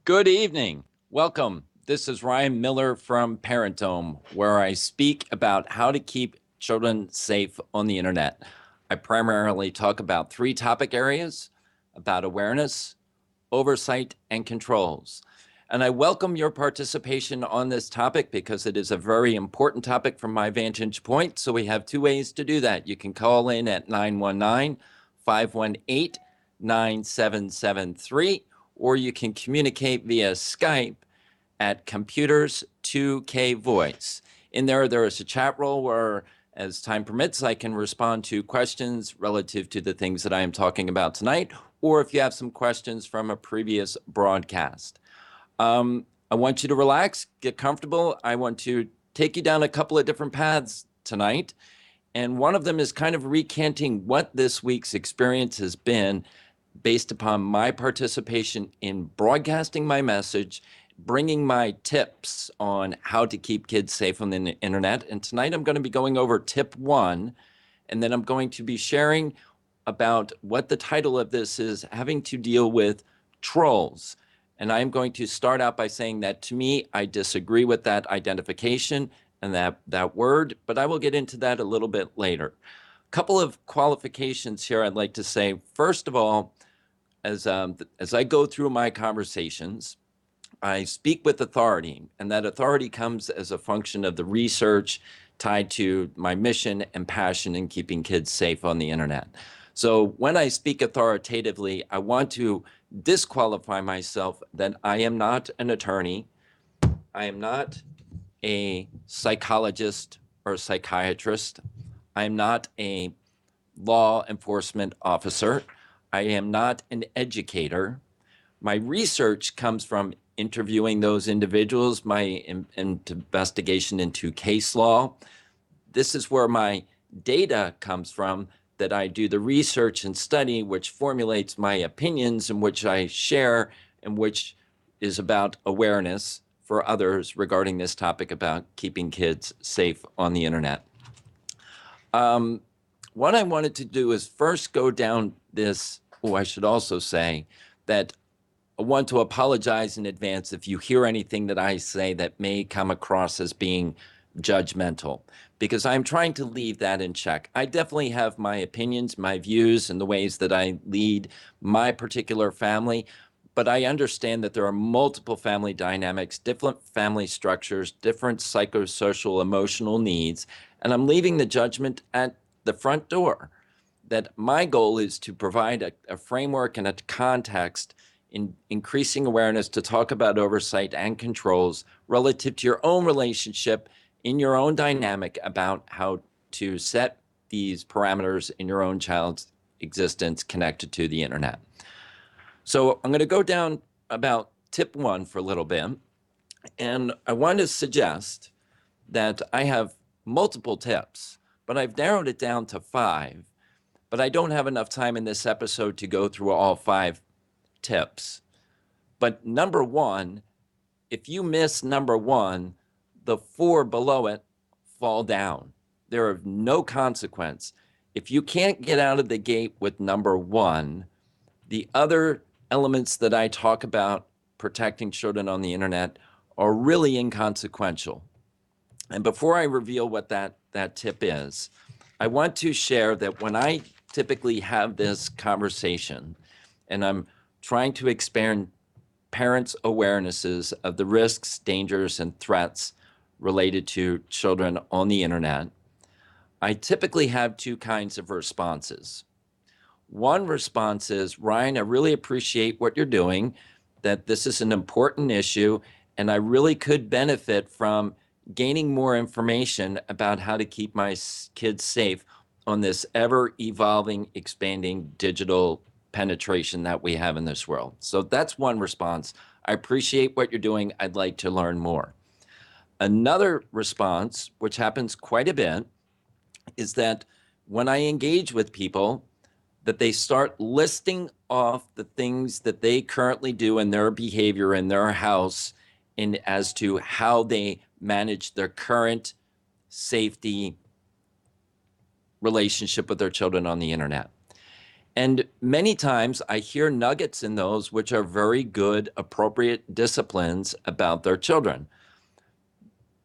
Good evening. Welcome. This is Ryan Miller from Parent Home, where I speak about how to keep children safe on the internet. I primarily talk about three topic areas: about awareness, oversight, and controls. And I welcome your participation on this topic because it is a very important topic from my vantage point. So we have two ways to do that. You can call in at 919-518-9773, or you can communicate via Skype at Computers 2K Voice. In there is a chat role where, as time permits, I can respond to questions relative to the things that I am talking about tonight, or if you have some questions from a previous broadcast. I want you to relax, get comfortable. I want to take you down a couple of different paths tonight. And one of them is kind of recanting what this week's experience has been based upon my participation in broadcasting my message, bringing my tips on how to keep kids safe on the internet. And tonight I'm going to be going over tip 1, and then I'm going to be sharing about what the title of this is, having to deal with trolls. And I'm going to start out by saying that, to me, I disagree with that identification and that word, but I will get into that a little bit later. A couple of qualifications here I'd like to say. First of all, as I go through my conversations, I speak with authority, and that authority comes as a function of the research tied to my mission and passion in keeping kids safe on the internet. So when I speak authoritatively, I want to disqualify myself that I am not an attorney, I am not a psychologist or a psychiatrist, I am not a law enforcement officer, I am not an educator. My research comes from interviewing those individuals, my investigation into case law. This is where my data comes from, that I do the research and study, which formulates my opinions and which I share, and which is about awareness for others regarding this topic about keeping kids safe on the internet. What I wanted to do is first go down this. I should also say that I want to apologize in advance if you hear anything that I say that may come across as being judgmental, because I'm trying to leave that in check. I definitely have my opinions, my views, and the ways that I lead my particular family, but I understand that there are multiple family dynamics, different family structures, different psychosocial emotional needs, and I'm leaving the judgment at the front door. That my goal is to provide a framework and a context in increasing awareness to talk about oversight and controls relative to your own relationship, in your own dynamic, about how to set these parameters in your own child's existence connected to the internet. So I'm going to go down about tip 1 for a little bit, and I want to suggest that I have multiple tips, but I've narrowed it down to 5. But I don't have enough time in this episode to go through all 5 tips. But number 1, if you miss number 1, the 4 below it fall down. They're of no consequence. If you can't get out of the gate with number 1, the other elements that I talk about protecting children on the internet are really inconsequential. And before I reveal what that tip is, I want to share that when I typically have this conversation and I'm trying to expand parents' awarenesses of the risks, dangers, and threats related to children on the internet, I typically have 2 kinds of responses. One response is, Ryan, I really appreciate what you're doing, that this is an important issue, and I really could benefit from gaining more information about how to keep my kids safe on this ever-evolving, expanding digital penetration that we have in this world. So that's one response. I appreciate what you're doing. I'd like to learn more. Another response, which happens quite a bit, is that when I engage with people, that they start listing off the things that they currently do in their behavior in their house and as to how they manage their current safety relationship with their children on the internet. And many times I hear nuggets in those which are very good, appropriate disciplines about their children.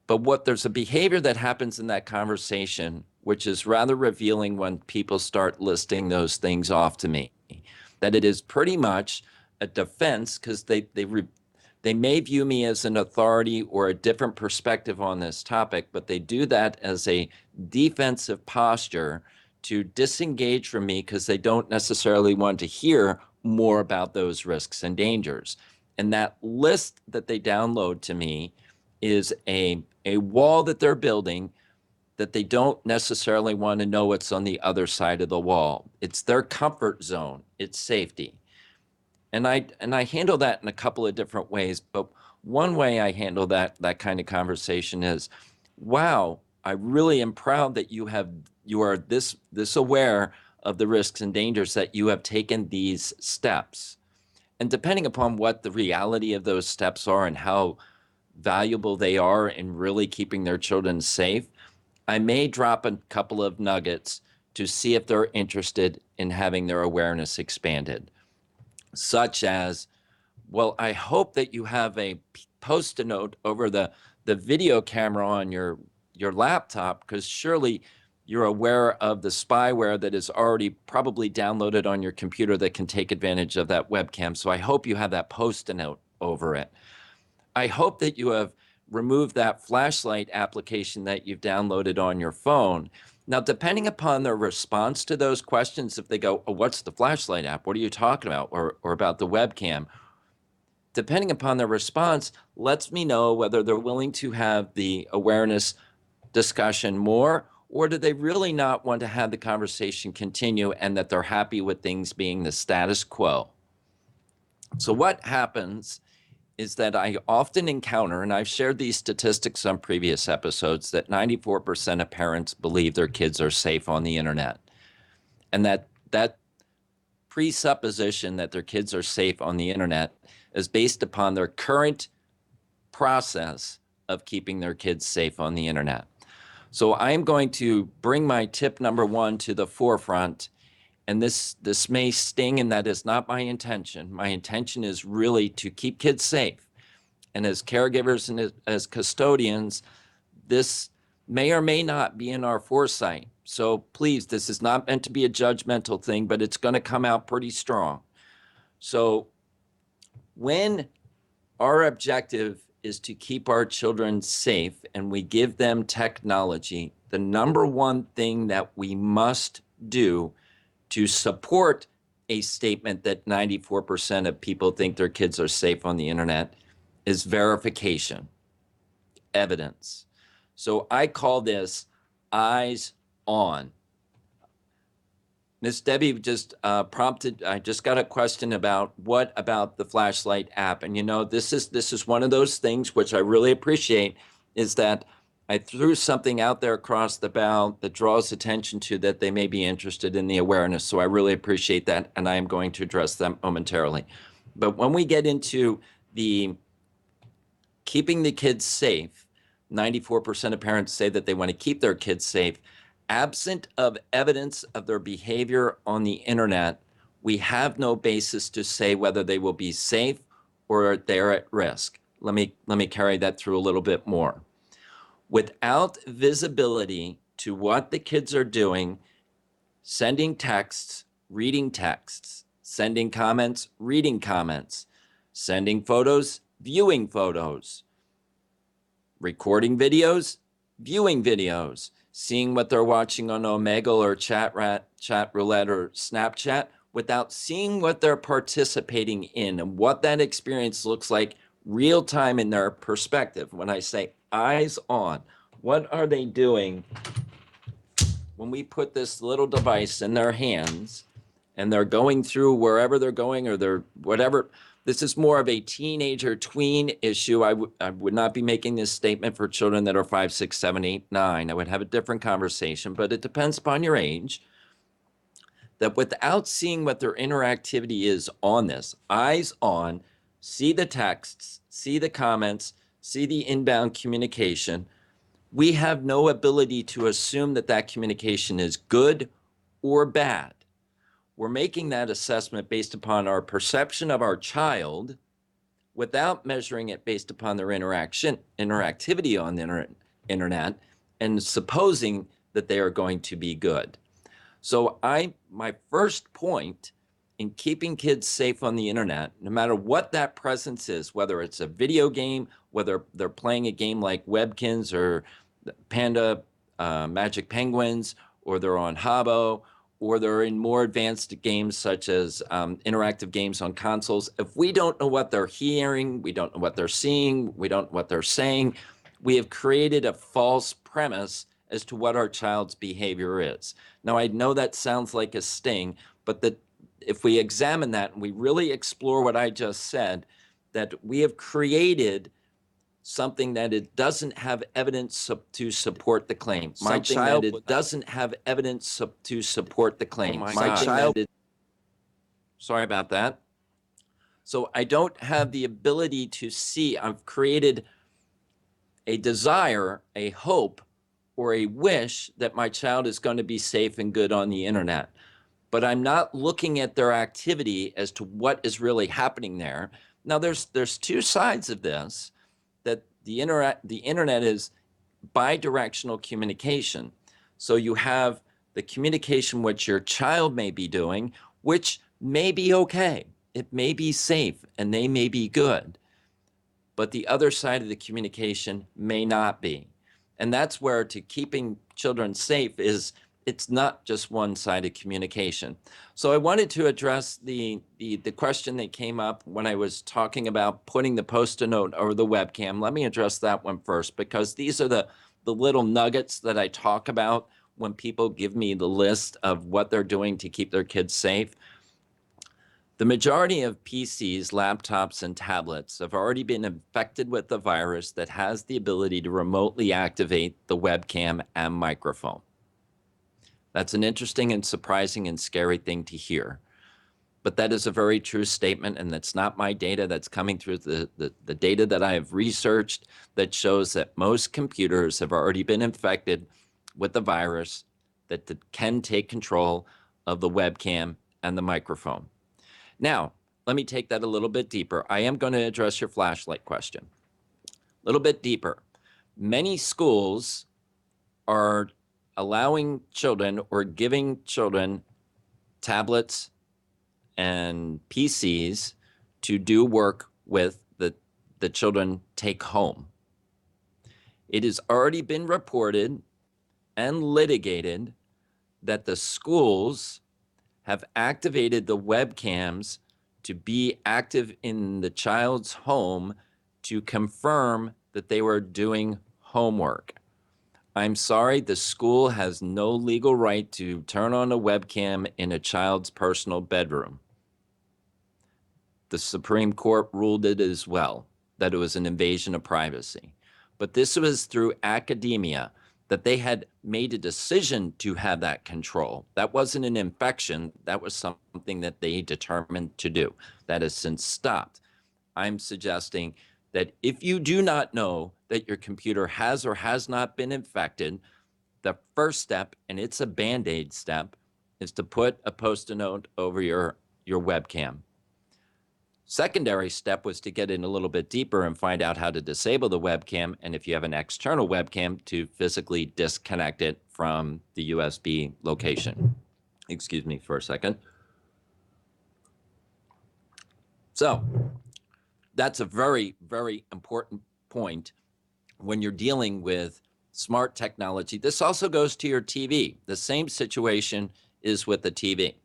But there's a behavior that happens in that conversation, which is rather revealing when people start listing those things off to me, that it is pretty much a defense because they may view me as an authority or a different perspective on this topic, but they do that as a defensive posture to disengage from me because they don't necessarily want to hear more about those risks and dangers. And that list that they download to me is a wall that they're building that they don't necessarily want to know what's on the other side of the wall. It's their comfort zone. It's safety. And I handle that in a couple of different ways, but one way I handle that kind of conversation is, wow, I really am proud that you are this aware of the risks and dangers, that you have taken these steps. And depending upon what the reality of those steps are and how valuable they are in really keeping their children safe, I may drop a couple of nuggets to see if they're interested in having their awareness expanded. Such as, well, I hope that you have a post-it note over the video camera on your laptop, because surely you're aware of the spyware that is already probably downloaded on your computer that can take advantage of that webcam. So I hope you have that post-it note over it. I hope that you have removed that flashlight application that you've downloaded on your phone. Now, depending upon their response to those questions, if they go, oh, what's the flashlight app? What are you talking about? Or about the webcam? Depending upon their response, lets me know whether they're willing to have the awareness discussion more, or do they really not want to have the conversation continue and that they're happy with things being the status quo. So what happens is that I often encounter, and I've shared these statistics on previous episodes, that 94% of parents believe their kids are safe on the internet. And that presupposition that their kids are safe on the internet is based upon their current process of keeping their kids safe on the internet. So I'm going to bring my tip number one to the forefront. And this may sting, and that is not my intention. My intention is really to keep kids safe. And as caregivers and as custodians, this may or may not be in our foresight. So please, this is not meant to be a judgmental thing, but it's going to come out pretty strong. So when our objective is to keep our children safe and we give them technology, the number one thing that we must do to support a statement that 94% of people think their kids are safe on the internet is verification, evidence. So I call this eyes on. Miss Debbie just prompted, I just got a question about what about the flashlight app. And you know, this is one of those things which I really appreciate, is that I threw something out there across the bow that draws attention to that they may be interested in the awareness. So I really appreciate that, and I am going to address them momentarily. But when we get into the keeping the kids safe, 94% of parents say that they want to keep their kids safe. Absent of evidence of their behavior on the internet, we have no basis to say whether they will be safe or they're at risk. Let me carry that through a little bit more. Without visibility to what the kids are doing, sending texts, reading texts, sending comments, reading comments, sending photos, viewing photos, recording videos, viewing videos, seeing what they're watching on Omegle or Chat Roulette or Snapchat, without seeing what they're participating in and what that experience looks like real time in their perspective. When I say eyes on, what are they doing when we put this little device in their hands and they're going through wherever they're going, or they're whatever, This is more of a teenager tween issue. I would not be making this statement for children that are 5, 6, 7, 8, 9. I would have a different conversation, but it depends upon your age. That without seeing what their interactivity is on this, eyes on, see the texts, see the comments, see the inbound communication, we have no ability to assume that that communication is good or bad. We're making that assessment based upon our perception of our child without measuring it based upon their interactivity on the internet, and supposing that they are going to be good. So my first point in keeping kids safe on the internet, no matter what that presence is, whether it's a video game, whether they're playing a game like Webkins or Panda Magic Penguins, or they're on Habbo, or they're in more advanced games such as interactive games on consoles. If we don't know what they're hearing, we don't know what they're seeing, we don't know what they're saying, we have created a false premise as to what our child's behavior is. Now, I know that sounds like a sting, but if we examine that and we really explore what I just said, that we have created something that it doesn't have evidence to support the claim. My child doesn't have evidence to support the claim. My child. Sorry about that. So I don't have the ability to see. I've created a desire, a hope, or a wish that my child is going to be safe and good on the internet. But I'm not looking at their activity as to what is really happening there. Now, there's two sides of this. That the internet is bidirectional communication. So you have the communication which your child may be doing, which may be okay. It may be safe and they may be good. But the other side of the communication may not be. And that's where to keeping children safe is, it's not just one-sided communication. So I wanted to address the question that came up when I was talking about putting the Post-it note over the webcam. Let me address that one first, because these are the little nuggets that I talk about when people give me the list of what they're doing to keep their kids safe. The majority of PCs, laptops, and tablets have already been infected with the virus that has the ability to remotely activate the webcam and microphone. That's an interesting and surprising and scary thing to hear. But that is a very true statement, and that's not my data. That's coming through the data that I have researched that shows that most computers have already been infected with the virus that can take control of the webcam and the microphone. Now, let me take that a little bit deeper. I am going to address your flashlight question. A little bit deeper. Many schools are allowing children or giving children tablets and PCs to do work with the children take home. It has already been reported and litigated that the schools have activated the webcams to be active in the child's home to confirm that they were doing homework. I'm sorry, the school has no legal right to turn on a webcam in a child's personal bedroom. The Supreme Court ruled it as well, that it was an invasion of privacy. But this was through academia, that they had made a decision to have that control. That wasn't an infection. That was something that they determined to do. That has since stopped. I'm suggesting that if you do not know that your computer has or has not been infected, the first step, and it's a Band-Aid step, is to put a Post-it note over your webcam. Secondary step was to get in a little bit deeper and find out how to disable the webcam, and if you have an external webcam, to physically disconnect it from the USB location. Excuse me for a second. So that's a very, very important point when you're dealing with smart technology. This also goes to your TV. The same situation is with the TV.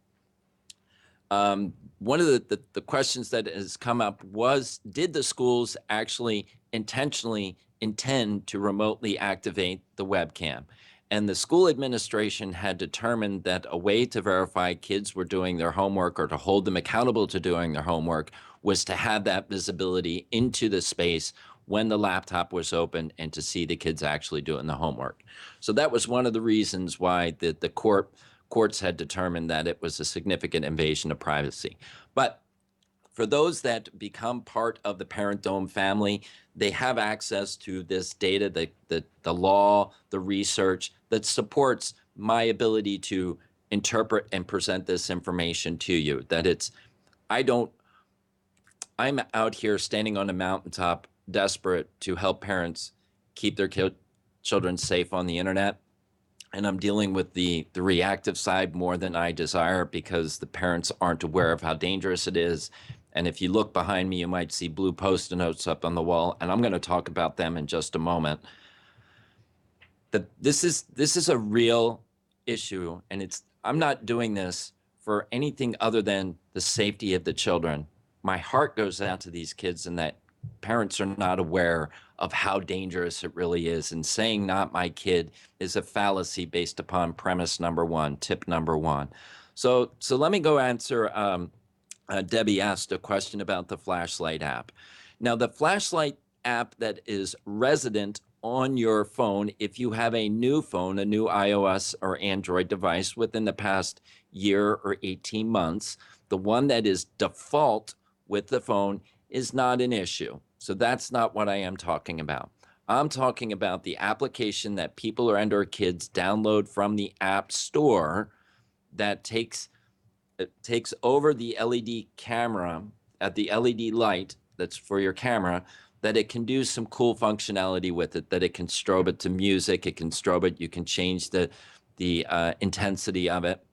One of the questions that has come up was, did the schools actually intentionally intend to remotely activate the webcam? And the school administration had determined that a way to verify kids were doing their homework or to hold them accountable to doing their homework was to have that visibility into the space when the laptop was open and to see the kids actually doing the homework. So that was one of the reasons why the courts had determined that it was a significant invasion of privacy. But for those that become part of the Parent Dome family, they have access to this data, the law, the research that supports my ability to interpret and present this information to you. That I'm out here standing on a mountaintop, desperate to help parents keep their children safe on the internet. And I'm dealing with the reactive side more than I desire because the parents aren't aware of how dangerous it is. And if you look behind me, you might see blue Post-it notes up on the wall, and I'm going to talk about them in just a moment. This is a real issue, and I'm not doing this for anything other than the safety of the children. My heart goes out to these kids, and that parents are not aware of how dangerous it really is. And saying "not my kid" is a fallacy based upon premise number one, tip number one. So let me go answer. Debbie asked a question about the flashlight app. Now, the flashlight app that is resident on your phone, if you have a new phone, a new iOS or Android device within the past year or 18 months, the one that is default with the phone is not an issue. So that's not what I am talking about. I'm talking about the application that people and or kids download from the App Store that takes over the LED camera at the LED light that's for your camera, that it can do some cool functionality with it, that it can strobe it to music, it can strobe it, you can change the intensity of it.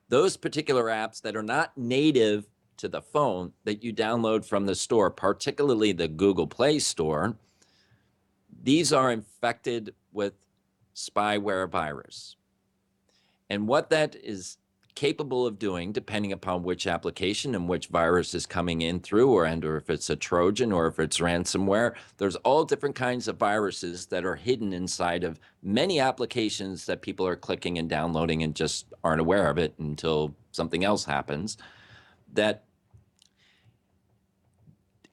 Those particular apps that are not native to the phone that you download from the store, particularly the Google Play Store, these are infected with spyware virus. And what that is capable of doing, depending upon which application and which virus is coming in through, or if it's a Trojan or if it's ransomware, there's all different kinds of viruses that are hidden inside of many applications that people are clicking and downloading and just aren't aware of it until something else happens. That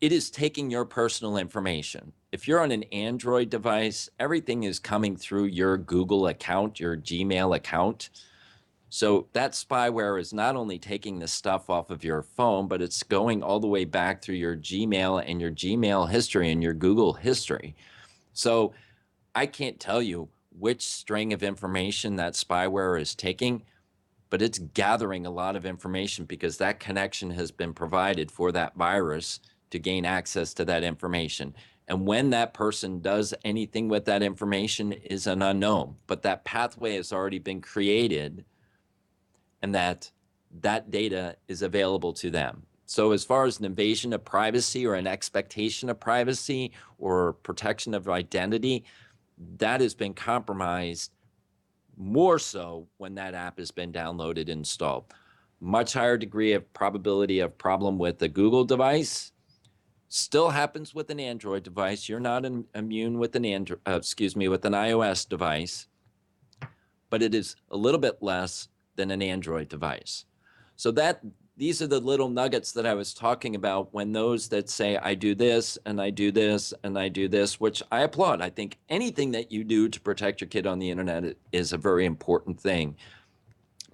it is taking your personal information. If you're on an Android device, everything is coming through your Google account, your Gmail account. So that spyware is not only taking the stuff off of your phone, but it's going all the way back through your Gmail and your Gmail history and your Google history. So I can't tell you which string of information that spyware is taking, but it's gathering a lot of information because that connection has been provided for that virus to gain access to that information. And when that person does anything with that information is an unknown, but that pathway has already been created and that data is available to them. So as far as an invasion of privacy or an expectation of privacy or protection of identity, that has been compromised more so when that app has been downloaded and installed. Much higher degree of probability of problem with the Google device. Still happens with an Android device. You're not immune with with an iOS device, but it is a little bit less than an Android device. So these are the little nuggets that I was talking about when those that say, I do this and I do this and I do this, which I applaud. I think anything that you do to protect your kid on the internet is a very important thing.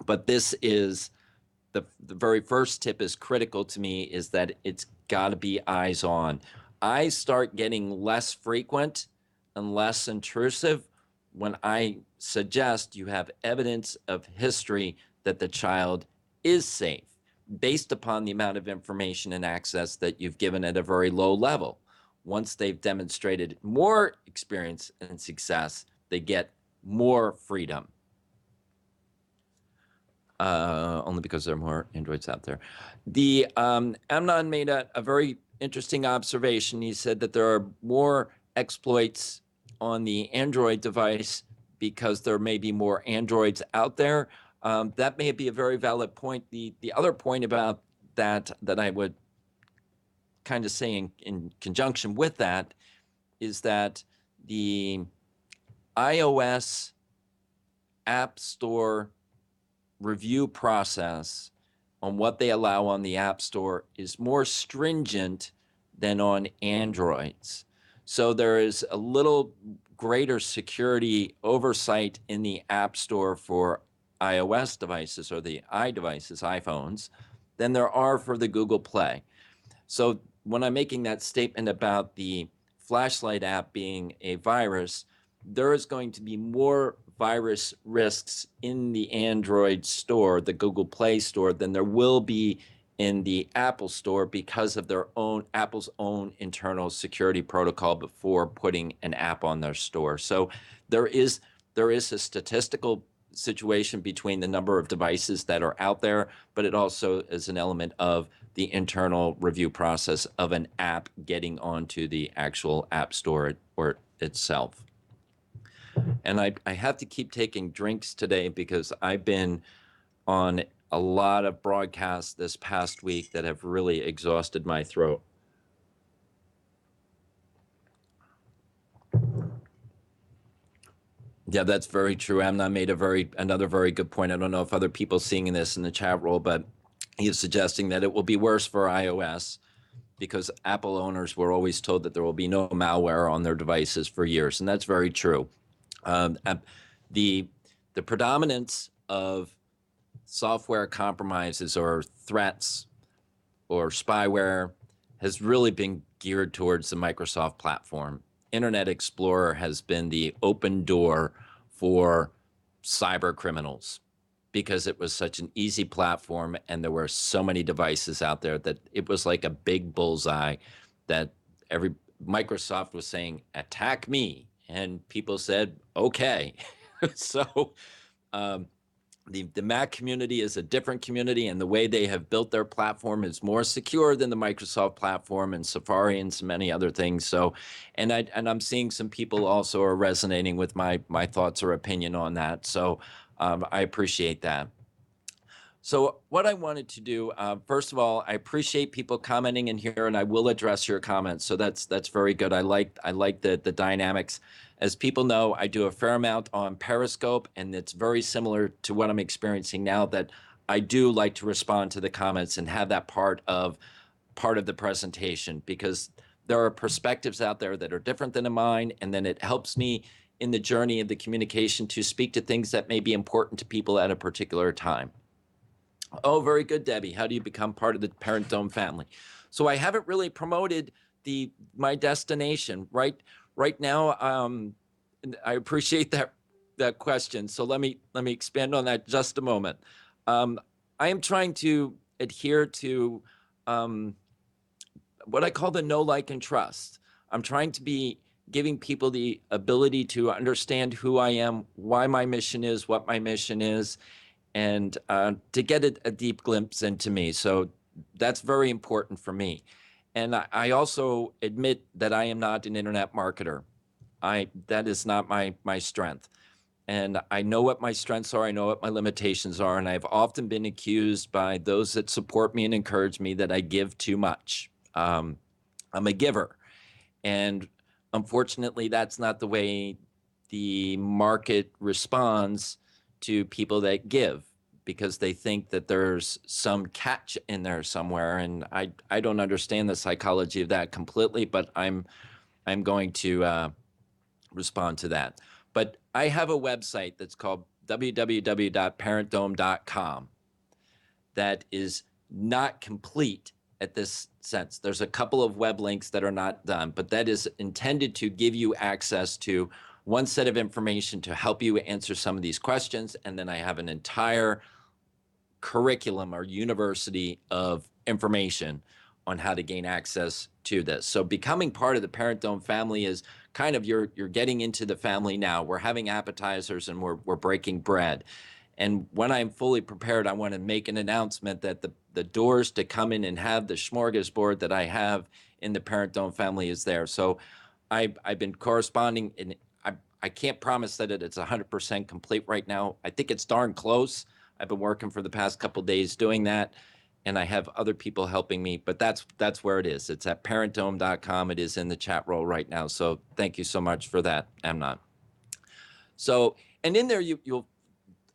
But this is the very first tip is critical to me, is that it's got to be eyes on. Eyes start getting less frequent and less intrusive when I suggest you have evidence of history that the child is safe based upon the amount of information and access that you've given at a very low level. Once they've demonstrated more experience and success, they get more freedom. Only because there are more Androids out there. The Amnon made a very interesting observation. He said that there are more exploits on the Android device because there may be more Androids out there. That may be a very valid point. The other point about that I would kind of say in conjunction with that is that the iOS App Store review process on what they allow on the App Store is more stringent than on Androids. So there is a little greater security oversight in the App Store for iOS devices or the iDevices, iPhones, than there are for the Google Play. So when I'm making that statement about the flashlight app being a virus, there is going to be more virus risks in the Android store, the Google Play store, than there will be in the Apple store because of Apple's own internal security protocol before putting an app on their store. So there is a statistical situation between the number of devices that are out there, but it also is an element of the internal review process of an app getting onto the actual app store or itself. And I have to keep taking drinks today because I've been on a lot of broadcasts this past week that have really exhausted my throat. Yeah, that's very true. Amnon made another very good point. I don't know if other people seeing this in the chat roll, but he is suggesting that it will be worse for iOS because Apple owners were always told that there will be no malware on their devices for years, and that's very true. The predominance of software compromises or threats or spyware has really been geared towards the Microsoft platform. Internet Explorer has been the open door for cyber criminals because it was such an easy platform and there were so many devices out there that it was like a big bullseye that Microsoft was saying, attack me. And people said, okay. So the Mac community is a different community, and the way they have built their platform is more secure than the Microsoft platform and Safari and so many other things. So, and I'm seeing some people also are resonating with my thoughts or opinion on that. So I appreciate that. So what I wanted to do, first of all, I appreciate people commenting in here, and I will address your comments. So that's very good. I like the dynamics. As people know, I do a fair amount on Periscope, and it's very similar to what I'm experiencing now. That I do like to respond to the comments and have that part of the presentation because there are perspectives out there that are different than mine, and then it helps me in the journey of the communication to speak to things that may be important to people at a particular time. Oh, very good, Debbie. How do you become part of the Parent Dome family? So I haven't really promoted my destination right now. I appreciate that question. So let me expand on that just a moment. I am trying to adhere to what I call the know, like, and trust. I'm trying to be giving people the ability to understand who I am, why my mission is, what my mission is, and to get a deep glimpse into me. So that's very important for me. And I also admit that I am not an internet marketer. That is not my strength. And I know what my strengths are. I know what my limitations are. And I've often been accused by those that support me and encourage me that I give too much. I'm a giver. And unfortunately, that's not the way the market responds to people that give, because they think that there's some catch in there somewhere. And I don't understand the psychology of that completely, but I'm going to respond to that. But I have a website that's called www.parentdome.com that is not complete at this sense. There's a couple of web links that are not done, but that is intended to give you access to one set of information to help you answer some of these questions. And then I have an entire curriculum or university of information on how to gain access to this. So becoming part of the Parent Dome family is kind of you're getting into the family now. We're having appetizers and we're breaking bread. And when I'm fully prepared, I want to make an announcement that the doors to come in and have the smorgasbord that I have in the Parent Dome family is there. So I've been corresponding, and I can't promise that it's 100% complete right now. I think it's darn close. I've been working for the past couple of days doing that, and I have other people helping me, but that's where it is. It's at parentdome.com. It is in the chat roll right now. So thank you so much for that, Amnon. So, and in there,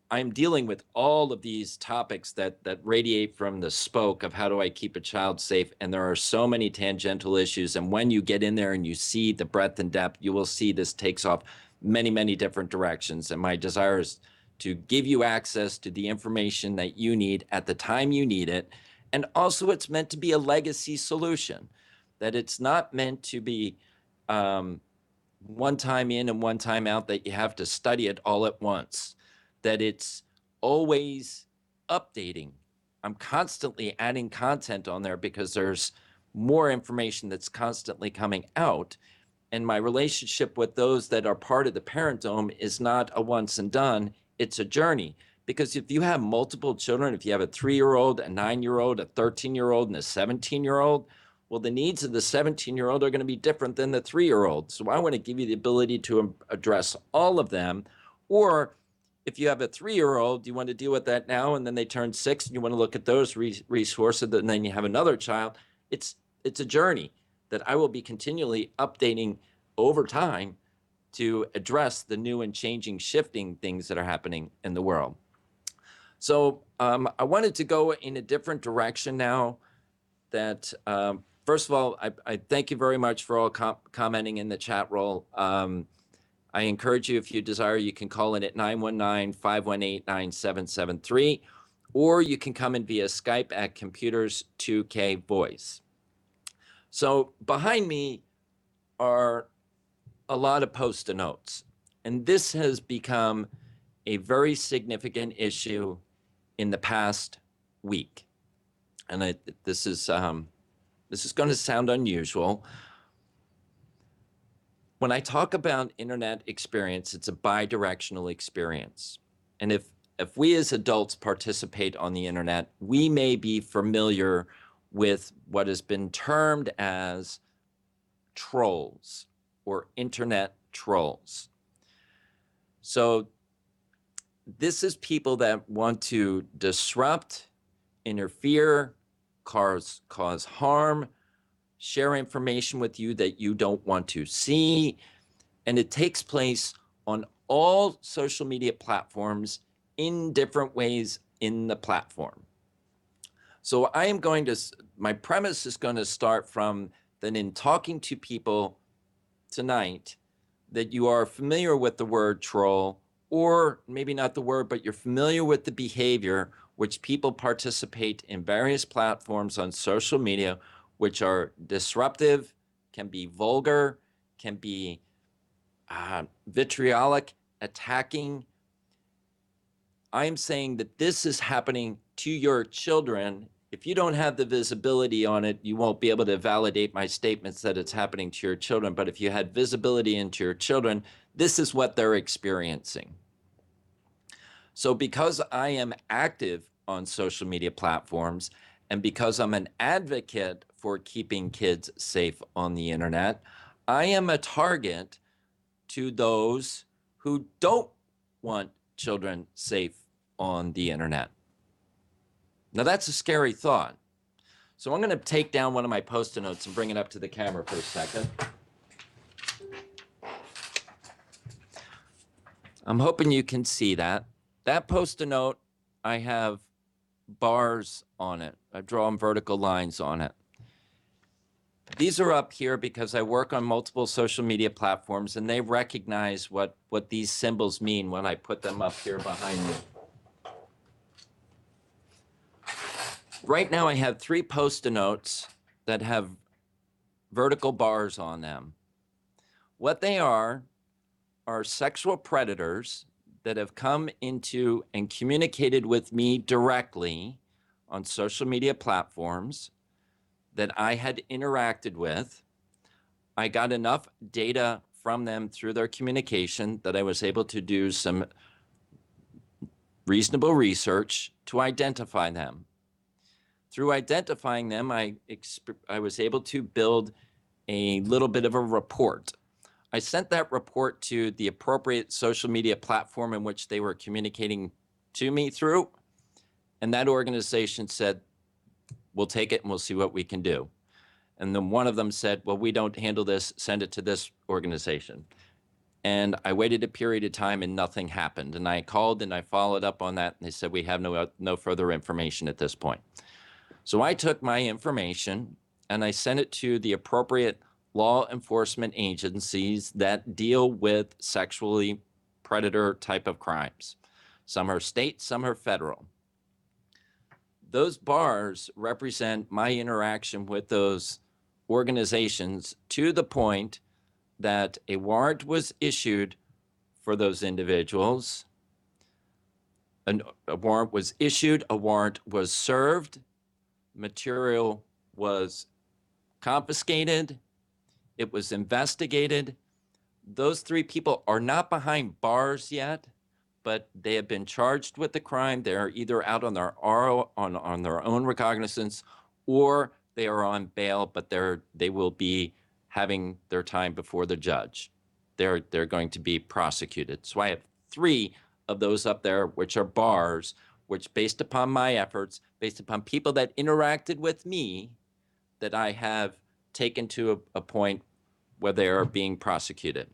I'm dealing with all of these topics that radiate from the spoke of how do I keep a child safe, and there are so many tangential issues. And when you get in there and you see the breadth and depth, you will see this takes off many different directions. And my desire is to give you access to the information that you need at the time you need it. And also, it's meant to be a legacy solution, that it's not meant to be one time in and one time out, that you have to study it all at once, that it's always updating. I'm constantly adding content on there because there's more information that's constantly coming out. And my relationship with those that are part of the Parent Dome is not a once and done, it's a journey. Because if you have multiple children, if you have a 3-year-old, a 9-year-old, a 13-year-old, and a 17-year-old, well, the needs of the 17-year-old are going to be different than the 3-year-old. So I want to give you the ability to address all of them. Or if you have a 3-year-old, you want to deal with that now, and then they turn 6, and you want to look at those resources, and then you have another child. It's a journey that I will be continually updating over time to address the new and changing, shifting things that are happening in the world. So I wanted to go in a different direction now. That first of all, I thank you very much for all commenting in the chat roll. I encourage you, if you desire, you can call in at 919-518-9773, or you can come in via Skype at Computers 2K Voice. So behind me are a lot of Post-it notes, and this has become a very significant issue in the past week. And this is going to sound unusual. When I talk about internet experience, it's a bi-directional experience. And if we as adults participate on the internet, we may be familiar with what has been termed as trolls or internet trolls. So this is people that want to disrupt, interfere, cause harm, share information with you that you don't want to see. And it takes place on all social media platforms in different ways in the platform. So I am going to, my premise is going to start from that in talking to people tonight, that you are familiar with the word troll, or maybe not the word, but you're familiar with the behavior which people participate in various platforms on social media, which are disruptive, can be vulgar, can be vitriolic, attacking. I am saying that this is happening to your children. If you don't have the visibility on it, you won't be able to validate my statements that it's happening to your children. But if you had visibility into your children, this is what they're experiencing. So because I am active on social media platforms, and because I'm an advocate for keeping kids safe on the internet, I am a target to those who don't want children safe on the internet. Now that's a scary thought. So I'm going to take down one of my Post-it notes and bring it up to the camera for a second. I'm hoping you can see that. That Post-it note, I have bars on it. I've drawn vertical lines on it. These are up here because I work on multiple social media platforms, and they recognize what these symbols mean when I put them up here behind me. Right now I have 3 Post-it notes that have vertical bars on them. What they are sexual predators that have come into and communicated with me directly on social media platforms that I had interacted with. I got enough data from them through their communication that I was able to do some reasonable research to identify them. Through identifying them, I was able to build a little bit of a report. I sent that report to the appropriate social media platform in which they were communicating to me through, and that organization said, we'll take it and we'll see what we can do. And then one of them said, well, we don't handle this, send it to this organization. And I waited a period of time and nothing happened. And I called and I followed up on that. And they said, we have no further information at this point. So I took my information and I sent it to the appropriate law enforcement agencies that deal with sexually predator type of crimes. Some are state, some are federal. Those bars represent my interaction with those organizations to the point that a warrant was issued for those individuals. A warrant was issued, a warrant was served, material was confiscated, it was investigated. Those 3 people are not behind bars yet, but they have been charged with the crime. They're either out on their own recognizance, or they are on bail, but they will be having their time before the judge. They're going to be prosecuted. So I have 3 of those up there, which are bars, which based upon my efforts, based upon people that interacted with me, that I have taken to a point where they are being prosecuted.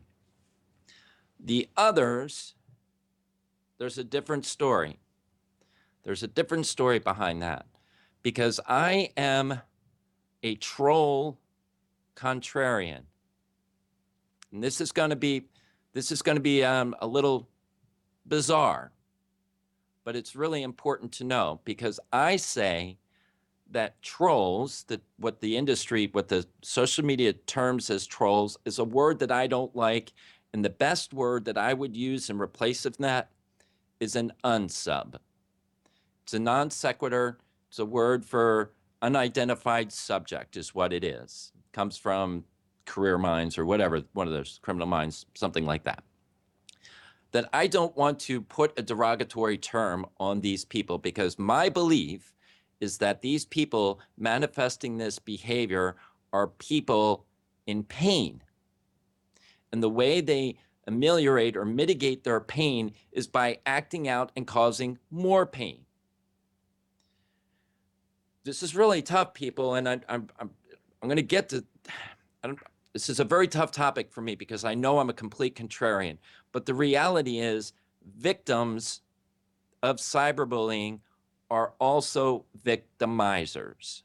The others, there's a different story. There's a different story behind that, because I am a troll contrarian. And this is going to be a little bizarre, but it's really important to know, because I say that trolls, what the social media terms as trolls, is a word that I don't like. And the best word that I would use in replace of that is an unsub. It's a non sequitur. It's a word for unidentified subject is what it is. It comes from Career Minds or whatever, one of those Criminal Minds, something like that. That I don't want to put a derogatory term on these people, because my belief is that these people manifesting this behavior are people in pain. And the way they ameliorate or mitigate their pain is by acting out and causing more pain. This is really tough, people, and I'm going to get to. This is a very tough topic for me, because I know I'm a complete contrarian. But the reality is, victims of cyberbullying are also victimizers.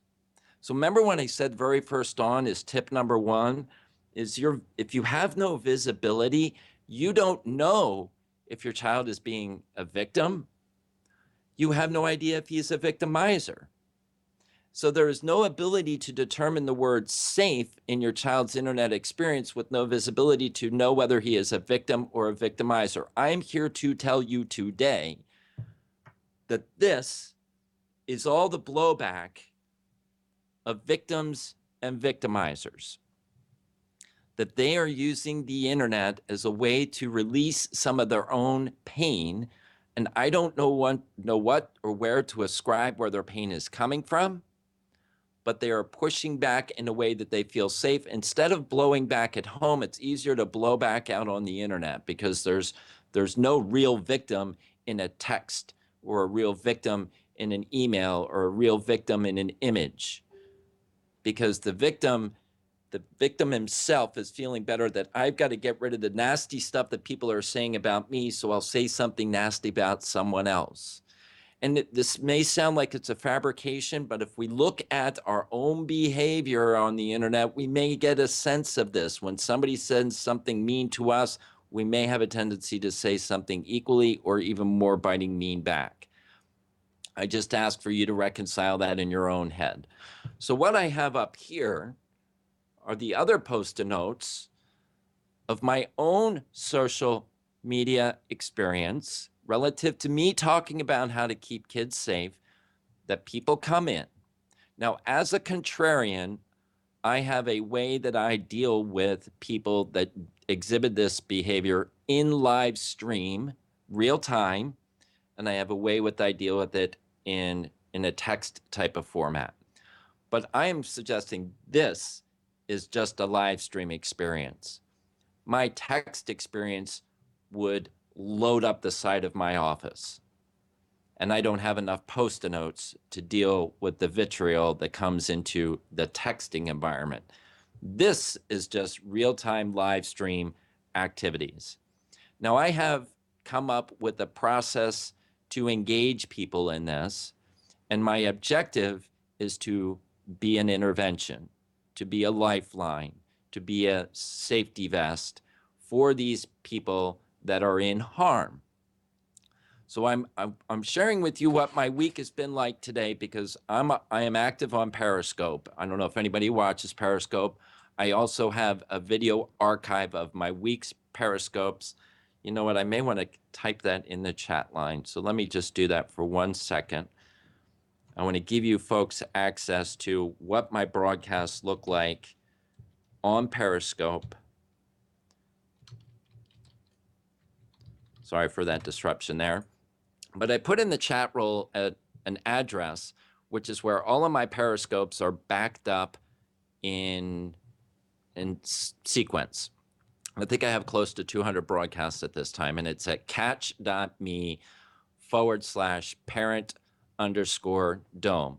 So remember when I said very first on is tip number 1 is if you have no visibility, you don't know if your child is being a victim. You have no idea if he's a victimizer. So there is no ability to determine the word safe in your child's internet experience with no visibility to know whether he is a victim or a victimizer. I am here to tell you today that this is all the blowback of victims and victimizers. That they are using the internet as a way to release some of their own pain. And I don't know what or where to ascribe where their pain is coming from, but they are pushing back in a way that they feel safe. Instead of blowing back at home, it's easier to blow back out on the internet, because there's no real victim in a text, or a real victim in an email, or a real victim in an image. Because the victim himself is feeling better that I've got to get rid of the nasty stuff that people are saying about me, so I'll say something nasty about someone else. And this may sound like it's a fabrication, but if we look at our own behavior on the internet, we may get a sense of this. When somebody says something mean to us, we may have a tendency to say something equally or even more biting mean back. I just ask for you to reconcile that in your own head. So what I have up here are the other post-it notes of my own social media experience relative to me talking about how to keep kids safe, that people come in. Now, as a contrarian, I have a way that I deal with people that exhibit this behavior in live stream, real time, and I have a way that I deal with it in a text type of format. But I am suggesting this is just a live stream experience. My text experience would load up the side of my office. And I don't have enough post-it notes to deal with the vitriol that comes into the texting environment. This is just real-time live stream activities. Now, I have come up with a process to engage people in this, and my objective is to be an intervention, to be a lifeline, to be a safety vest for these people that are in harm. So I'm sharing with you what my week has been like today, because I am active on Periscope. I don't know if anybody watches Periscope. I also have a video archive of my week's Periscopes. You know what? I may want to type that in the chat line. So let me just do that for 1 second. I want to give you folks access to what my broadcasts look like on Periscope. Sorry for that disruption there. But I put in the chat roll an address, which is where all of my Periscopes are backed up in sequence. I think I have close to 200 broadcasts at this time, and it's at catch.me/parent_dome.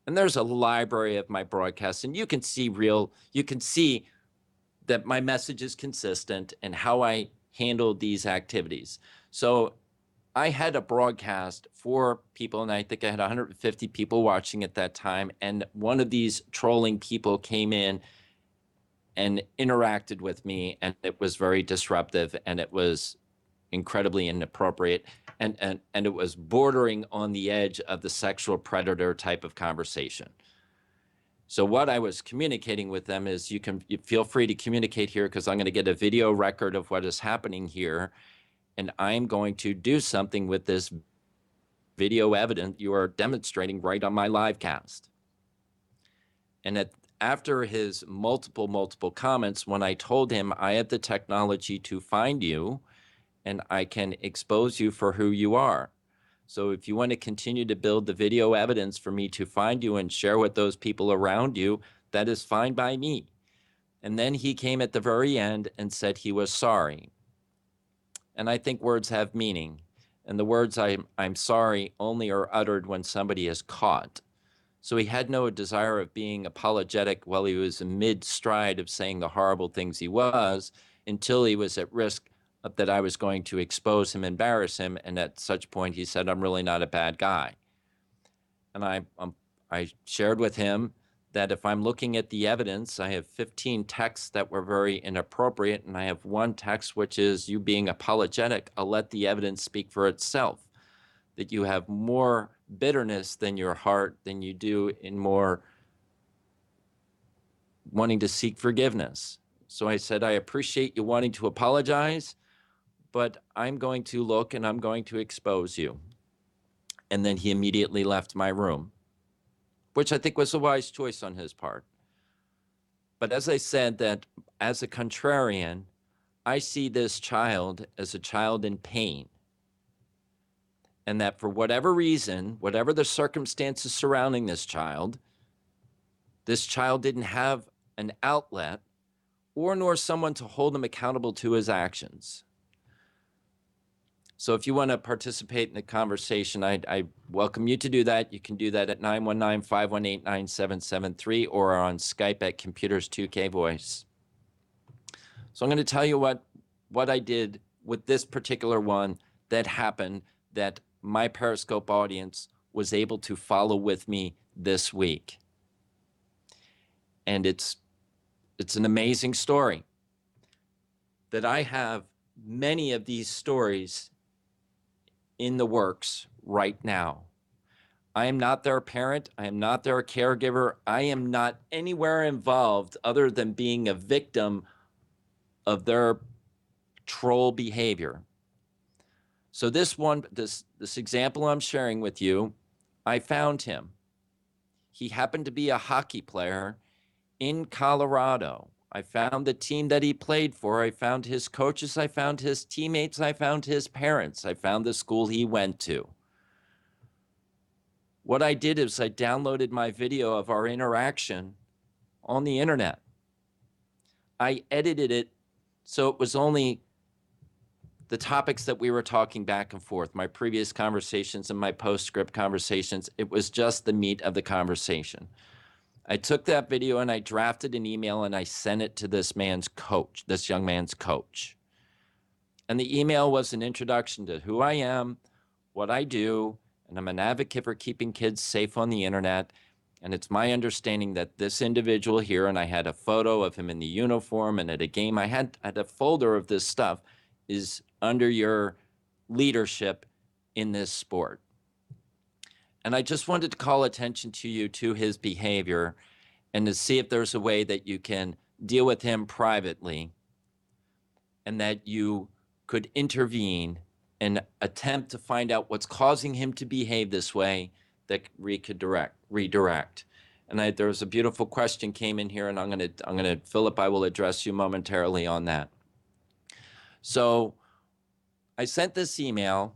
And there's a library of my broadcasts, and you can see that my message is consistent and how I handle these activities. So I had a broadcast for people, and I think I had 150 people watching at that time. And one of these trolling people came in and interacted with me, and it was very disruptive, and it was incredibly inappropriate, and it was bordering on the edge of the sexual predator type of conversation. So what I was communicating with them is, you feel free to communicate here, because I'm going to get a video record of what is happening here, and I'm going to do something with this video evidence you are demonstrating right on my live cast. And after his multiple comments, when I told him I have the technology to find you and I can expose you for who you are. So if you want to continue to build the video evidence for me to find you and share with those people around you, that is fine by me. And then he came at the very end and said he was sorry. And I think words have meaning. And the words I'm sorry only are uttered when somebody is caught. So he had no desire of being apologetic while he was in mid-stride of saying the horrible things he was, until he was at risk that I was going to expose him, embarrass him. And at such point, he said, I'm really not a bad guy. And I shared with him that if I'm looking at the evidence, I have 15 texts that were very inappropriate, and I have one text which is you being apologetic. I'll let the evidence speak for itself, that you have more bitterness than your heart, than you do in more wanting to seek forgiveness. So I said, I appreciate you wanting to apologize, but I'm going to look and I'm going to expose you. And then he immediately left my room, which I think was a wise choice on his part. But as I said, that as a contrarian, I see this child as a child in pain. And that for whatever reason, whatever the circumstances surrounding this child didn't have an outlet nor someone to hold him accountable to his actions. So if you want to participate in the conversation, I welcome you to do that. You can do that at 919-518-9773 or on Skype at Computers2K Voice. So I'm going to tell you what I did with this particular one that happened, that my Periscope audience was able to follow with me this week. And it's an amazing story, that I have many of these stories in the works right now. I am not their parent. I am not their caregiver. I am not anywhere involved other than being a victim of their troll behavior. So this example I'm sharing with you, I found him. He happened to be a hockey player in Colorado. I found the team that he played for. I found his coaches. I found his teammates. I found his parents. I found the school he went to. What I did is I downloaded my video of our interaction on the internet. I edited it so it was only the topics that we were talking back and forth, my previous conversations and my postscript conversations. It was just the meat of the conversation. I took that video and I drafted an email and I sent it to this young man's coach. And the email was an introduction to who I am, what I do, and I'm an advocate for keeping kids safe on the internet. And it's my understanding that this individual here, and I had a photo of him in the uniform and at a game, I had a folder of this stuff, is under your leadership in this sport. And I just wanted to call attention to you to his behavior and to see if there's a way that you can deal with him privately and that you could intervene and attempt to find out what's causing him to behave this way that we could redirect. And there was a beautiful question came in here, and I'm gonna Philip, I will address you momentarily on that. So I sent this email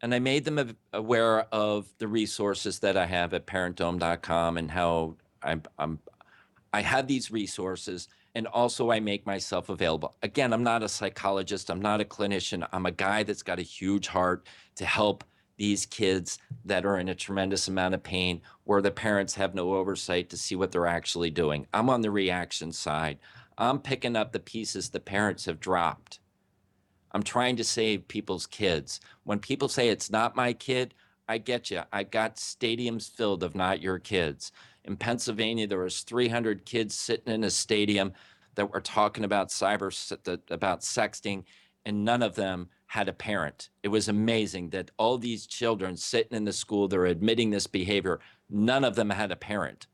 and I made them aware of the resources that I have at parentdome.com and how I have these resources, and also I make myself available. Again, I'm not a psychologist. I'm not a clinician. I'm a guy that's got a huge heart to help these kids that are in a tremendous amount of pain where the parents have no oversight to see what they're actually doing. I'm on the reaction side. I'm picking up the pieces the parents have dropped. I'm trying to save people's kids. When people say it's not my kid, I get you. I got stadiums filled of not your kids. In Pennsylvania, there was 300 kids sitting in a stadium that were talking about about sexting, and none of them had a parent. It was amazing that all these children sitting in the school, they're admitting this behavior. None of them had a parent.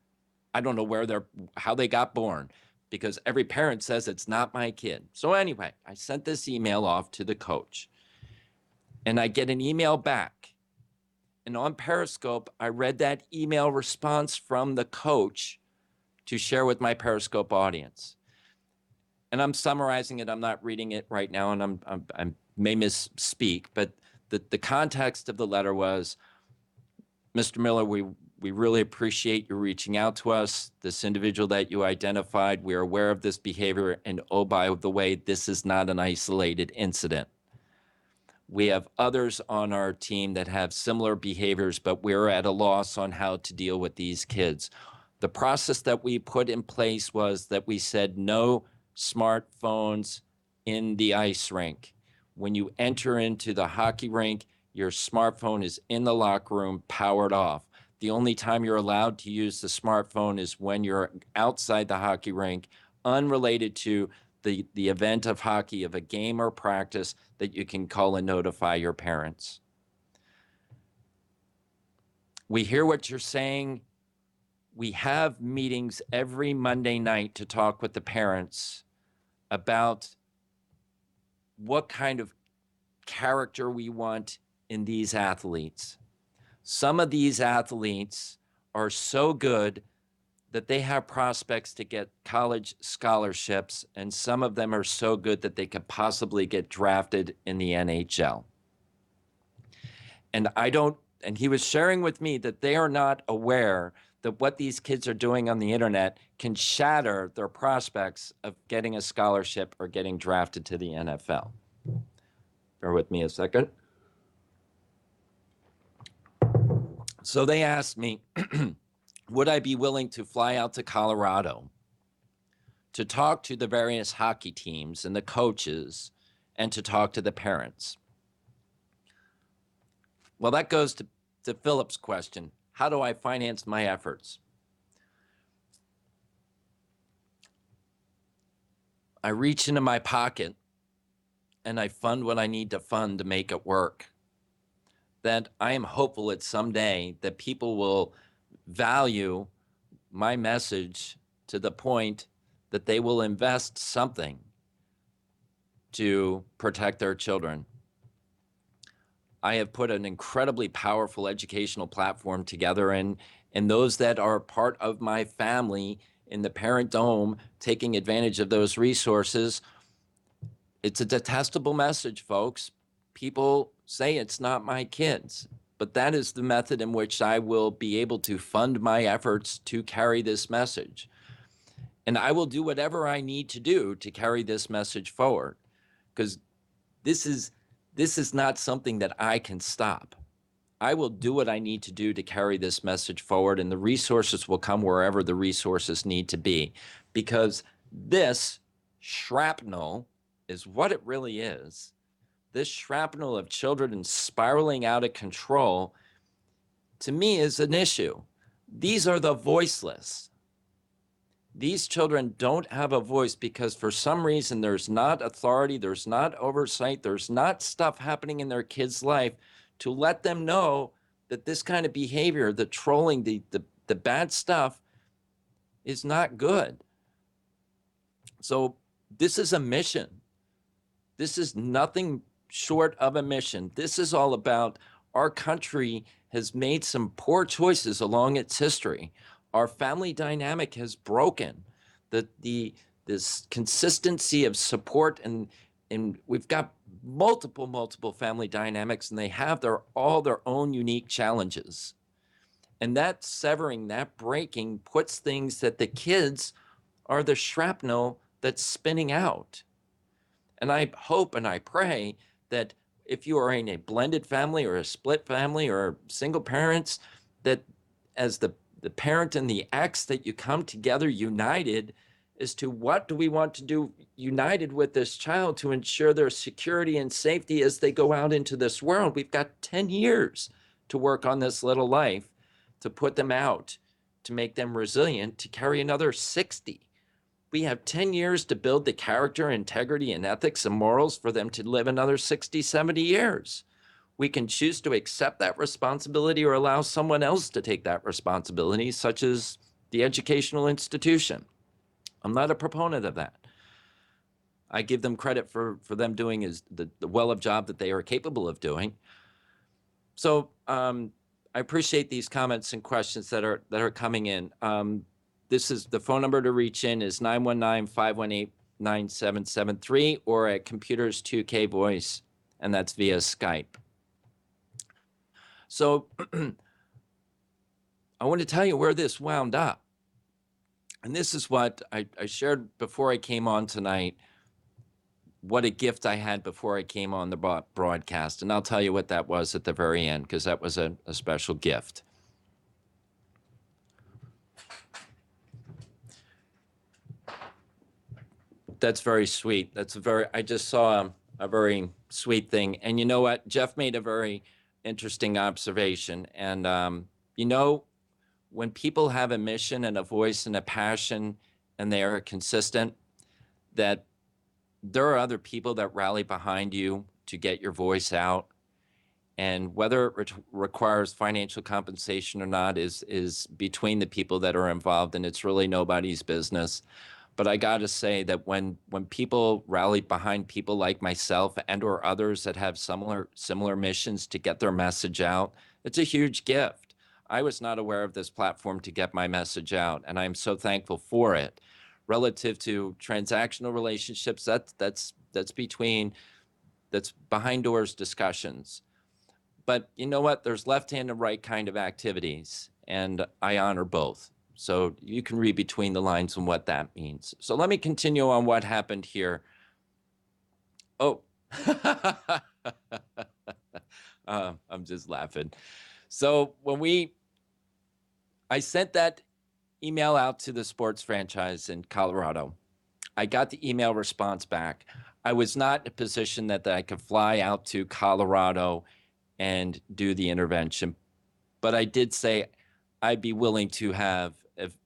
I don't know how they got born, because every parent says it's not my kid. So anyway, I sent this email off to the coach, and I get an email back. And on Periscope, I read that email response from the coach to share with my Periscope audience. And I'm summarizing it. I'm not reading it right now, and I may misspeak, but the context of the letter was, Mr. Miller, we really appreciate you reaching out to us. This individual that you identified, we're aware of this behavior, and oh, by the way, this is not an isolated incident. We have others on our team that have similar behaviors, but we're at a loss on how to deal with these kids. The process that we put in place was that we said no smartphones in the ice rink. When you enter into the hockey rink, your smartphone is in the locker room, powered off. The only time you're allowed to use the smartphone is when you're outside the hockey rink, unrelated to the event of hockey, of a game or practice, that you can call and notify your parents. We hear what you're saying. We have meetings every Monday night to talk with the parents about what kind of character we want in these athletes. Some of these athletes are so good that they have prospects to get college scholarships, and some of them are so good that they could possibly get drafted in the NHL. And he was sharing with me that they are not aware that what these kids are doing on the internet can shatter their prospects of getting a scholarship or getting drafted to the NFL. Bear with me a second. So they asked me, would I be willing to fly out to Colorado to talk to the various hockey teams and the coaches and to talk to the parents? Well, that goes to Philip's question. How do I finance my efforts? I reach into my pocket and I fund what I need to fund to make it work. That I am hopeful that someday that people will value my message to the point that they will invest something to protect their children. I have put an incredibly powerful educational platform together, and those that are part of my family in the Parent Dome taking advantage of those resources, it's a detestable message, folks. People say it's not my kids, but that is the method in which I will be able to fund my efforts to carry this message. And I will do whatever I need to do to carry this message forward, because this is not something that I can stop. I will do what I need to do to carry this message forward, and the resources will come wherever the resources need to be, because this shrapnel is what it really is. this shrapnel of children spiraling out of control, to me, is an issue. These are the voiceless. These children don't have a voice because for some reason there's not authority, there's not oversight, there's not stuff happening in their kids' life to let them know that this kind of behavior, the trolling, the bad stuff, is not good. So this is a mission. This is nothing short of a mission. This is all about our country has made some poor choices along its history. Our family dynamic has broken. This consistency of support, and we've got multiple family dynamics, and they have all their own unique challenges. And that severing, that breaking, puts things that the kids are the shrapnel that's spinning out. And I hope and I pray that if you are in a blended family or a split family or single parents, that as the parent and the ex, that you come together united as to what do we want to do united with this child to ensure their security and safety as they go out into this world. We've got 10 years to work on this little life, to put them out, to make them resilient, to carry another 60. We have 10 years to build the character, integrity, and ethics and morals for them to live another 60, 70 years. We can choose to accept that responsibility or allow someone else to take that responsibility, such as the educational institution. I'm not a proponent of that. I give them credit for them doing the well of job that they are capable of doing. So I appreciate these comments and questions that are coming in. This is the phone number to reach in is 919-518-9773 or at Computers 2K Voice, and that's via Skype. So I want to tell you where this wound up. And this is what I shared before I came on tonight, what a gift I had before I came on the broadcast. And I'll tell you what that was at the very end, because that was a special gift. That's very sweet. I just saw a very sweet thing. And you know what? Jeff made a very interesting observation. And, when people have a mission and a voice and a passion and they are consistent, that there are other people that rally behind you to get your voice out. And whether it requires financial compensation or not is between the people that are involved, and it's really nobody's business. But I got to say that when people rally behind people like myself and or others that have similar missions to get their message out, it's a huge gift. I was not aware of this platform to get my message out, and I'm so thankful for it. Relative to transactional relationships, that's behind doors discussions. But you know what? There's left-hand and right kind of activities, and I honor both. So you can read between the lines on what that means. So let me continue on what happened here. Oh, I'm just laughing. So I sent that email out to the sports franchise in Colorado. I got the email response back. I was not in a position that I could fly out to Colorado and do the intervention, but I did say I'd be willing to have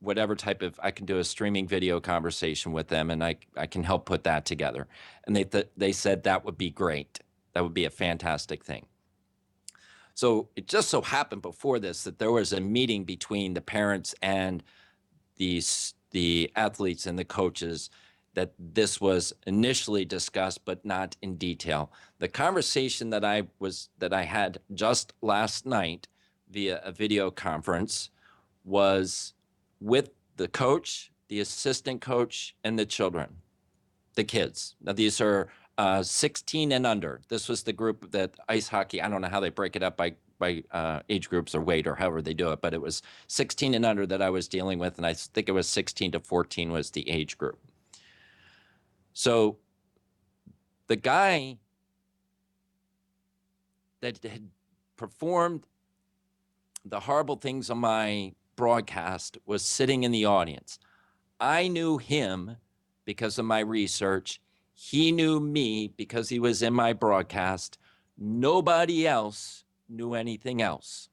whatever type of, I can do a streaming video conversation with them, and I can help put that together. And they said that would be great. That would be a fantastic thing. So it just so happened before this that there was a meeting between the parents and the athletes and the coaches, that this was initially discussed, but not in detail. The conversation that I had just last night via a video conference was with the coach, the assistant coach, and the children, the kids. Now these are 16 and under. This was the group that ice hockey, I don't know how they break it up by age groups or weight or however they do it, but it was 16 and under that I was dealing with, and I think it was 16 to 14 was the age group. So the guy that had performed the horrible things on my broadcast was sitting in the audience. I knew him because of my research. He knew me because he was in my broadcast. Nobody else knew anything else.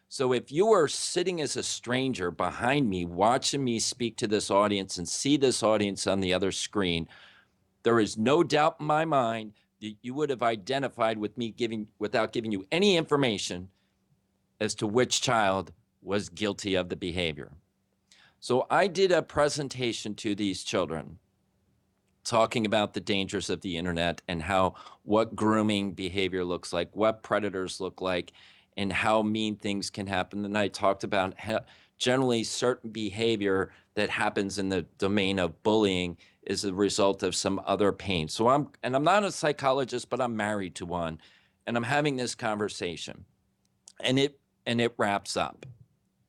So if you are sitting as a stranger behind me, watching me speak to this audience and see this audience on the other screen, there is no doubt in my mind that you would have identified with me without giving you any information as to which child was guilty of the behavior. So I did a presentation to these children talking about the dangers of the internet and what grooming behavior looks like, what predators look like, and how mean things can happen. And I talked about generally certain behavior that happens in the domain of bullying is a result of some other pain. So I'm not a psychologist, but I'm married to one, and I'm having this conversation, and it wraps up.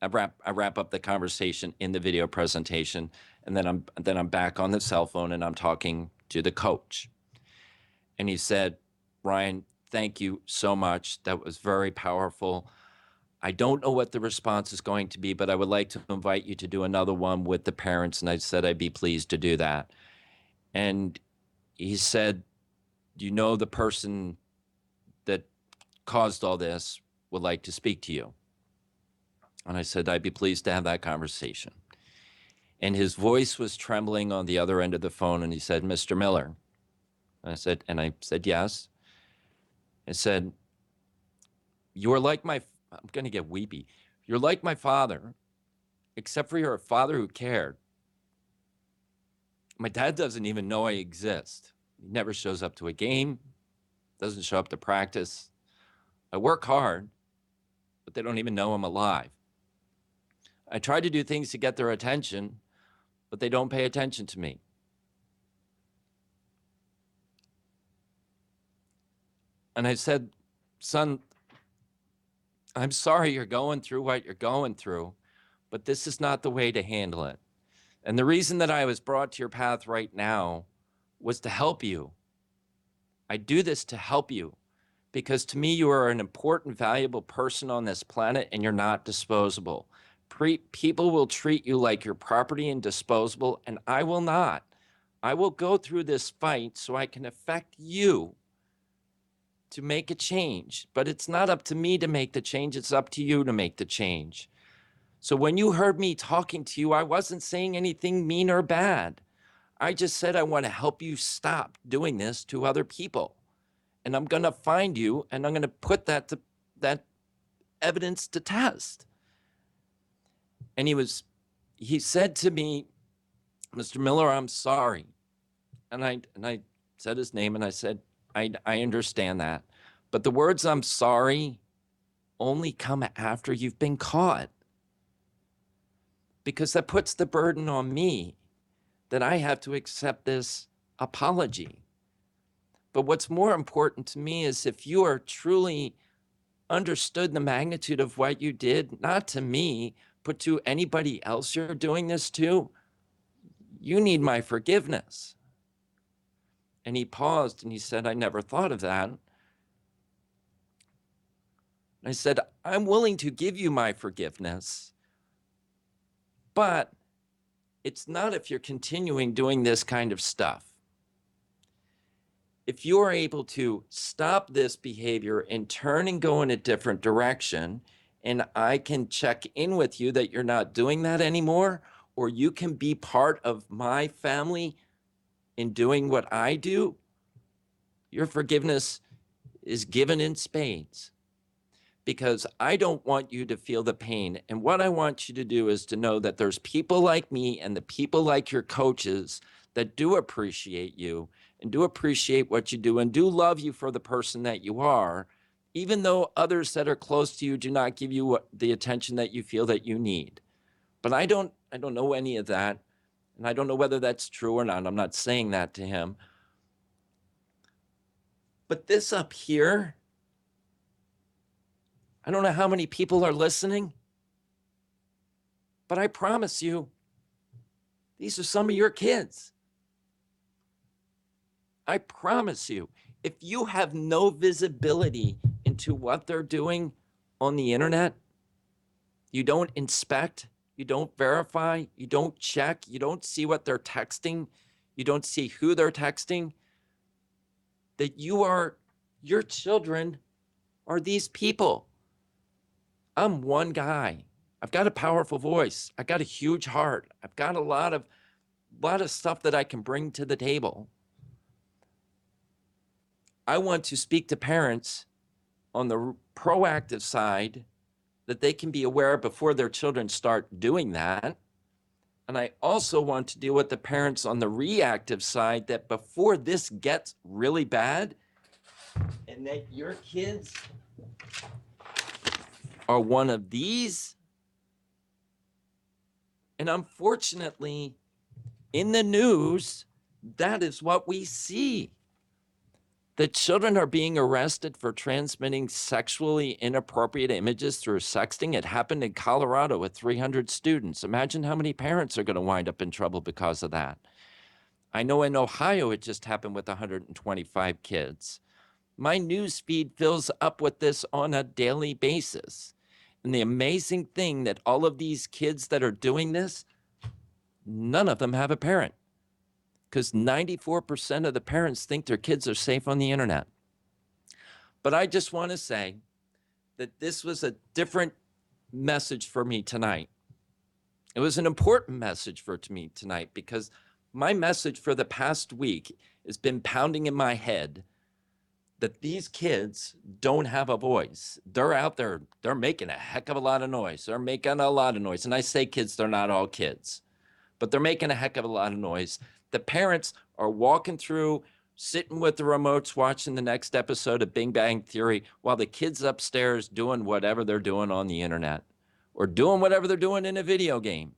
I wrap up the conversation in the video presentation, and then I'm back on the cell phone and I'm talking to the coach. And he said, "Ryan, thank you so much. That was very powerful. I don't know what the response is going to be, but I would like to invite you to do another one with the parents." And I said I'd be pleased to do that. And he said, "Do you know the person that caused all this would like to speak to you?" And I said, "I'd be pleased to have that conversation." And his voice was trembling on the other end of the phone. And he said, "Mr. Miller." And I said, "Yes." I said, "You're like I'm going to get weepy. You're like my father, except for you're a father who cared. My dad doesn't even know I exist. He never shows up to a game, doesn't show up to practice. I work hard, but they don't even know I'm alive. I try to do things to get their attention, but they don't pay attention to me." And I said, "Son, I'm sorry you're going through what you're going through, but this is not the way to handle it. And the reason that I was brought to your path right now was to help you. I do this to help you because to me, you are an important, valuable person on this planet and you're not disposable. People will treat you like you're property and disposable, and I will not. I will go through this fight so I can affect you to make a change, but it's not up to me to make the change. It's up to you to make the change. So when you heard me talking to you, I wasn't saying anything mean or bad. I just said, I want to help you stop doing this to other people. And I'm going to find you and I'm going to put that evidence to test." And he said to me, "Mr. Miller, I'm sorry." And I said his name and I said, I understand that. But the words "I'm sorry" only come after you've been caught, because that puts the burden on me that I have to accept this apology. But what's more important to me is if you are truly understood the magnitude of what you did, not to me, but to anybody else you're doing this to, you need my forgiveness. And he paused and he said, "I never thought of that." I said, "I'm willing to give you my forgiveness, but it's not if you're continuing doing this kind of stuff. If you are able to stop this behavior and turn and go in a different direction, and I can check in with you that you're not doing that anymore, or you can be part of my family in doing what I do, your forgiveness is given in spades. Because I don't want you to feel the pain. And what I want you to do is to know that there's people like me and the people like your coaches that do appreciate you and do appreciate what you do and do love you for the person that you are, even though others that are close to you do not give you the attention that you feel that you need." But I don't know any of that. And I don't know whether that's true or not. I'm not saying that to him. But this up here, I don't know how many people are listening, but I promise you, these are some of your kids. I promise you, if you have no visibility into what they're doing on the internet, you don't inspect, you don't verify, you don't check, you don't see what they're texting, You don't see who they're texting. That your children are these people. I'm one guy. I've got a powerful voice. I've got a huge heart. I've got a lot of stuff that I can bring to the table. I want to speak to parents on the proactive side that they can be aware before their children start doing that. And I also want to deal with the parents on the reactive side that before this gets really bad and that your kids are one of these. And unfortunately, in the news, that is what we see. That children are being arrested for transmitting sexually inappropriate images through sexting. It happened in Colorado with 300 students. Imagine how many parents are going to wind up in trouble because of that. I know in Ohio, it just happened with 125 kids. My news feed fills up with this on a daily basis. And the amazing thing that all of these kids that are doing this, none of them have a parent. Because 94% of the parents think their kids are safe on the internet. But I just want to say that this was a different message for me tonight. It was an important message for me tonight because my message for the past week has been pounding in my head that these kids don't have a voice. They're out there, they're making a heck of a lot of noise. They're making a lot of noise. And I say kids, they're not all kids, but they're making a heck of a lot of noise. The parents are walking through, sitting with the remotes, watching the next episode of Big Bang Theory while the kids upstairs doing whatever they're doing on the internet or doing whatever they're doing in a video game.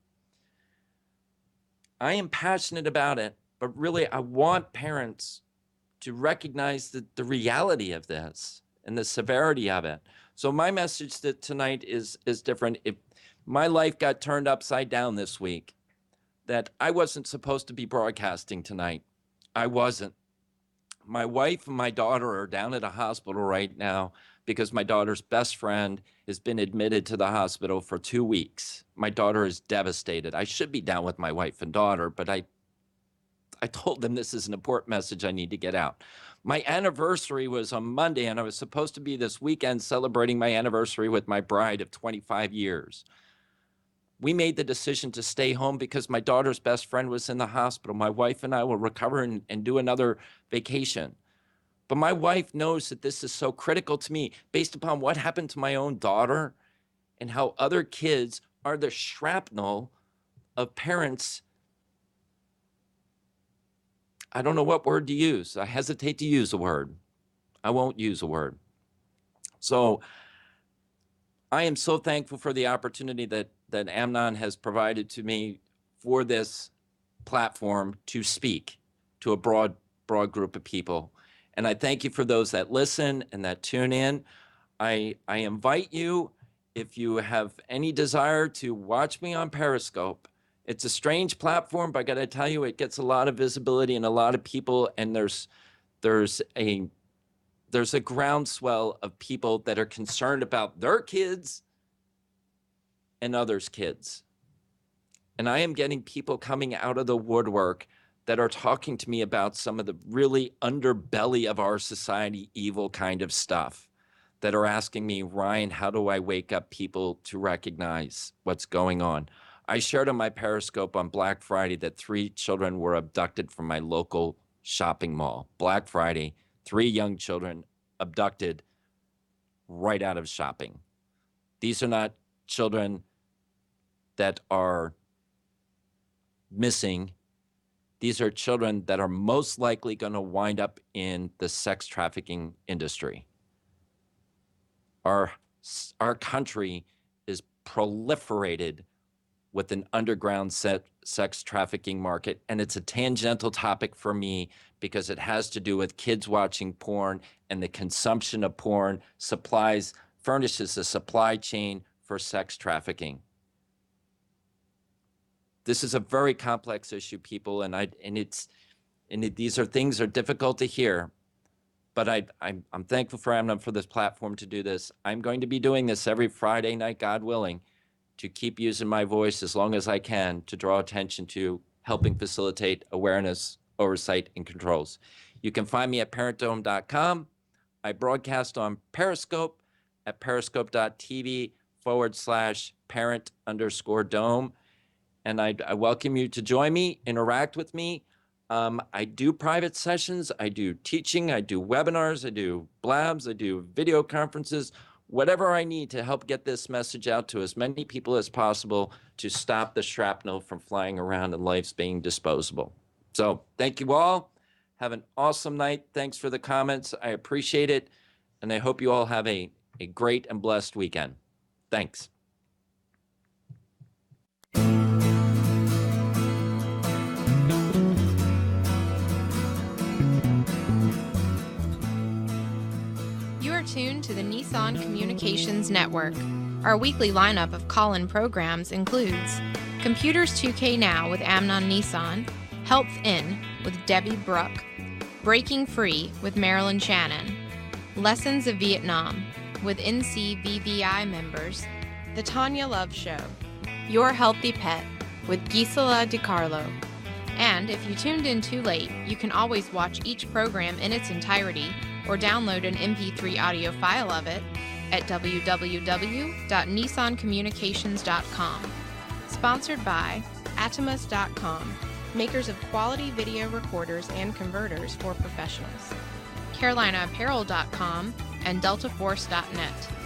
I am passionate about it, but really I want parents to recognize the reality of this and the severity of it. So my message tonight is different. If my life got turned upside down this week, that I wasn't supposed to be broadcasting tonight. I wasn't. My wife and my daughter are down at a hospital right now because my daughter's best friend has been admitted to the hospital for 2 weeks. My daughter is devastated. I should be down with my wife and daughter, but I told them this is an important message I need to get out. My anniversary was on Monday, and I was supposed to be this weekend celebrating my anniversary with my bride of 25 years. We made the decision to stay home because my daughter's best friend was in the hospital. My wife and I will recover and do another vacation. But my wife knows that this is so critical to me based upon what happened to my own daughter and how other kids are the shrapnel of parents. I don't know what word to use. I hesitate to use a word. I won't use a word. So I am so thankful for the opportunity that Amnon has provided to me for this platform to speak to a broad group of people. And I thank you for those that listen and that tune in. I invite you, if you have any desire to watch me on Periscope. It's a strange platform, but I got to tell you, it gets a lot of visibility and a lot of people, and there's a groundswell of people that are concerned about their kids and others' kids. And I am getting people coming out of the woodwork that are talking to me about some of the really underbelly of our society, evil kind of stuff, that are asking me, Ryan, how do I wake up people to recognize what's going on? I shared on my Periscope on Black Friday that 3 children were abducted from my local shopping mall. Black Friday, 3 young children abducted right out of shopping. These are not children that are missing. These are children that are most likely going to wind up in the sex trafficking industry. Our country is proliferated with an underground sex trafficking market, and it's a tangential topic for me because it has to do with kids watching porn, and the consumption of porn furnishes a supply chain for sex trafficking. This is a very complex issue, people, these are things that are difficult to hear. But I'm thankful for Amnon for this platform to do this. I'm going to be doing this every Friday night, God willing, to keep using my voice as long as I can to draw attention to helping facilitate awareness oversight, and controls. You can find me at parentdome.com. I broadcast on Periscope at periscope.tv/parent_dome. And I welcome you to join me, interact with me. I do private sessions, I do teaching, I do webinars, I do blabs, I do video conferences, whatever I need to help get this message out to as many people as possible to stop the shrapnel from flying around and life's being disposable. So thank you all. Have an awesome night. Thanks for the comments. I appreciate it. And I hope you all have a great and blessed weekend. Thanks. You are tuned to the Nissan Communications Network. Our weekly lineup of call-in programs includes Computers 2K Now with Amnon Nissan, Health In with Debbie Bruck, Breaking Free with Marilyn Shannon, Lessons of Vietnam with NCVVI members, The Tanya Love Show, Your Healthy Pet with Gisela DiCarlo. And if you tuned in too late, you can always watch each program in its entirety or download an MP3 audio file of it at www.nissancommunications.com. Sponsored by Atomus.com, makers of quality video recorders and converters for professionals, CarolinaApparel.com, and DeltaForce.net.